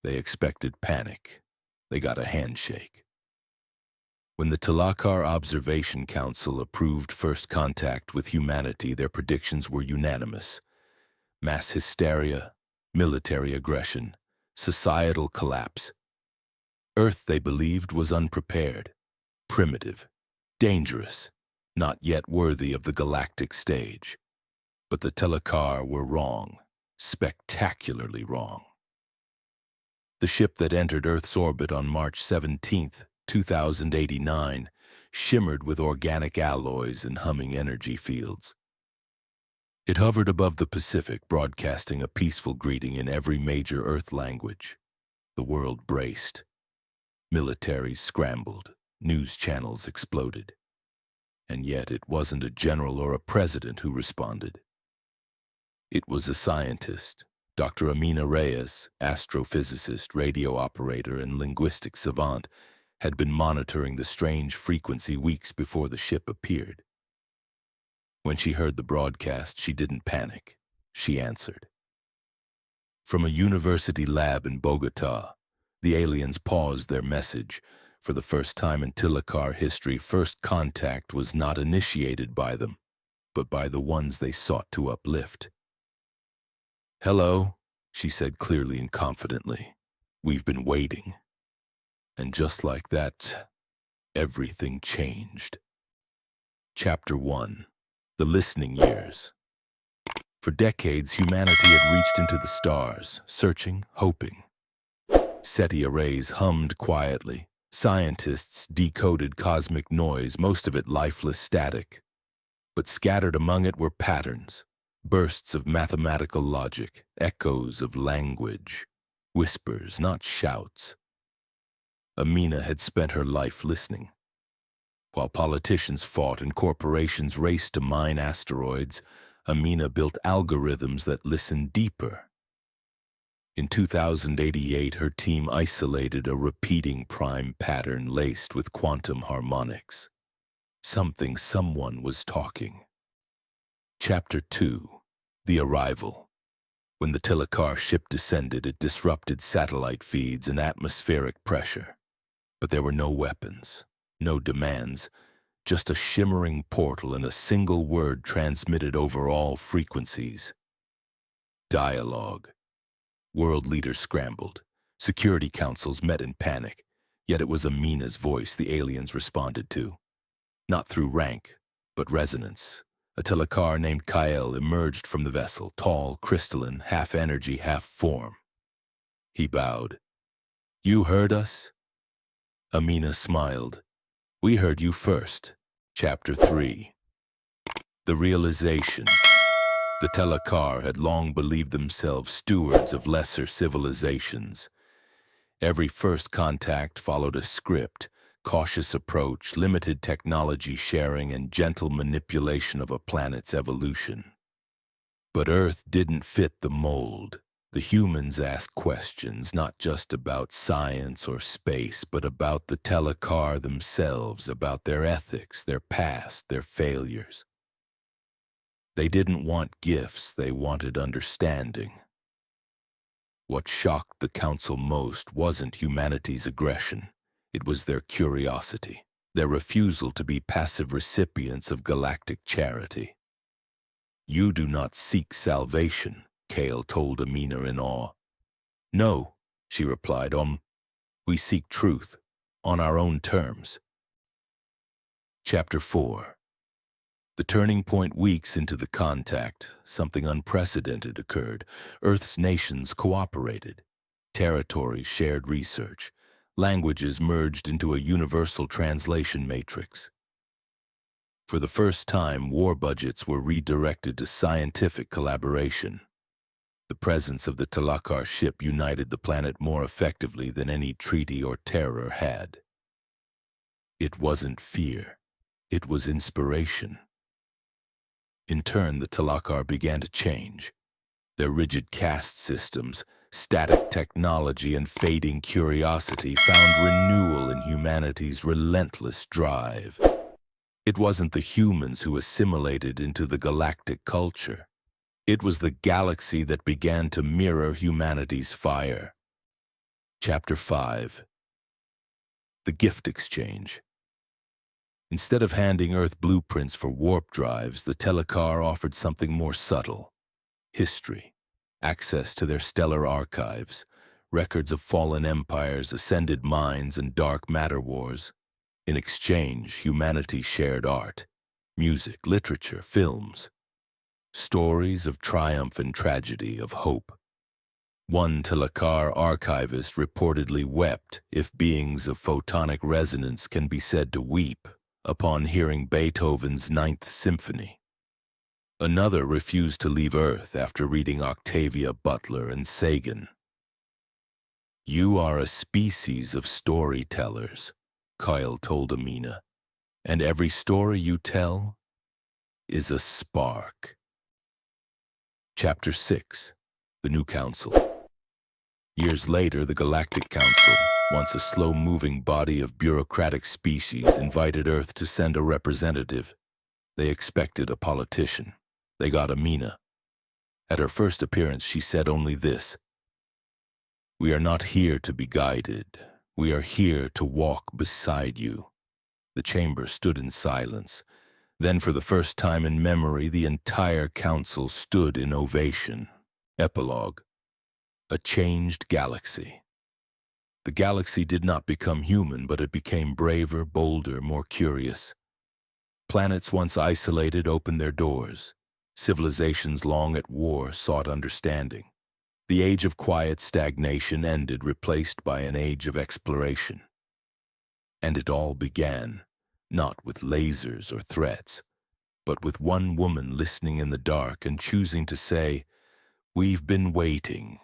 They expected panic. They got a handshake. When the Talakar Observation Council approved first contact with humanity, their predictions were unanimous. Mass hysteria, military aggression, societal collapse. Earth, they believed, was unprepared, primitive, dangerous, not yet worthy of the galactic stage. But the Talakar were wrong, spectacularly wrong. The ship that entered Earth's orbit on March 17, 2089, shimmered with organic alloys and humming energy fields. It hovered above the Pacific, broadcasting a peaceful greeting in every major Earth language. The world braced. Militaries scrambled. News channels exploded. And yet it wasn't a general or a president who responded. It was a scientist, Dr. Amina Reyes, astrophysicist, radio operator, and linguistic savant, had been monitoring the strange frequency weeks before the ship appeared. When she heard the broadcast, she didn't panic. She answered. From a university lab in Bogota, the aliens paused their message. For the first time in Talakar history, first contact was not initiated by them, but by the ones they sought to uplift. "Hello," she said clearly and confidently. "We've been waiting." And just like that, everything changed. Chapter 1. The Listening Years. For decades, humanity had reached into the stars, searching, hoping. SETI arrays hummed quietly. Scientists decoded cosmic noise, most of it lifeless static. But scattered among it were patterns, bursts of mathematical logic, echoes of language, whispers, not shouts. Amina had spent her life listening. While politicians fought and corporations raced to mine asteroids, Amina built algorithms that listened deeper. In 2088, her team isolated a repeating prime pattern laced with quantum harmonics. Someone was talking. Chapter 2. The Arrival. When the Talakar ship descended, it disrupted satellite feeds and atmospheric pressure. But there were no weapons, no demands, just a shimmering portal and a single word transmitted over all frequencies. Dialogue. World leaders scrambled. Security councils met in panic. Yet it was Amina's voice the aliens responded to. Not through rank, but resonance. A Talakar named Kael emerged from the vessel, tall, crystalline, half energy, half form. He bowed. "You heard us?" Amina smiled. "We heard you first." Chapter 3. The Realization. The Talakar had long believed themselves stewards of lesser civilizations. Every first contact followed a script: cautious approach, limited technology sharing, and gentle manipulation of a planet's evolution. But Earth didn't fit the mold. The humans asked questions not just about science or space, but about the Talakar themselves, about their ethics, their past, their failures. They didn't want gifts, they wanted understanding. What shocked the Council most wasn't humanity's aggression. It was their curiosity, their refusal to be passive recipients of galactic charity. "You do not seek salvation," Kael told Amina in awe. "No," she replied, "we seek truth, on our own terms." Chapter 4. The turning point. Weeks into the contact, something unprecedented occurred. Earth's nations cooperated. Territories shared research. Languages merged into a universal translation matrix. For the first time, war budgets were redirected to scientific collaboration. The presence of the Talakar ship united the planet more effectively than any treaty or terror had. It wasn't fear. It was inspiration. In turn, the Talakar began to change. Their rigid caste systems, static technology, and fading curiosity found renewal in humanity's relentless drive. It wasn't the humans who assimilated into the galactic culture. It was the galaxy that began to mirror humanity's fire. Chapter 5. The Gift Exchange. Instead of handing Earth blueprints for warp drives, the Telecar offered something more subtle. History, access to their stellar archives, records of fallen empires, ascended minds, and dark matter wars. In exchange, humanity shared art, music, literature, films. Stories of triumph and tragedy, of hope. One Telecar archivist reportedly wept, if beings of photonic resonance can be said to weep, upon hearing Beethoven's Ninth Symphony. Another refused to leave Earth after reading Octavia Butler and Sagan. "You are a species of storytellers," Kyle told Amina, "and every story you tell is a spark." Chapter 6. The New Council. Years later, the Galactic Council, once a slow-moving body of bureaucratic species, invited Earth to send a representative. They expected a politician. They got Amina. At her first appearance, she said only this: "We are not here to be guided. We are here to walk beside you." The chamber stood in silence. Then, for the first time in memory, the entire council stood in ovation. Epilogue. A changed galaxy. The galaxy did not become human, but it became braver, bolder, more curious. Planets once isolated opened their doors. Civilizations long at war sought understanding. The age of quiet stagnation ended, replaced by an age of exploration. And it all began, not with lasers or threats, but with one woman listening in the dark and choosing to say, "We've been waiting.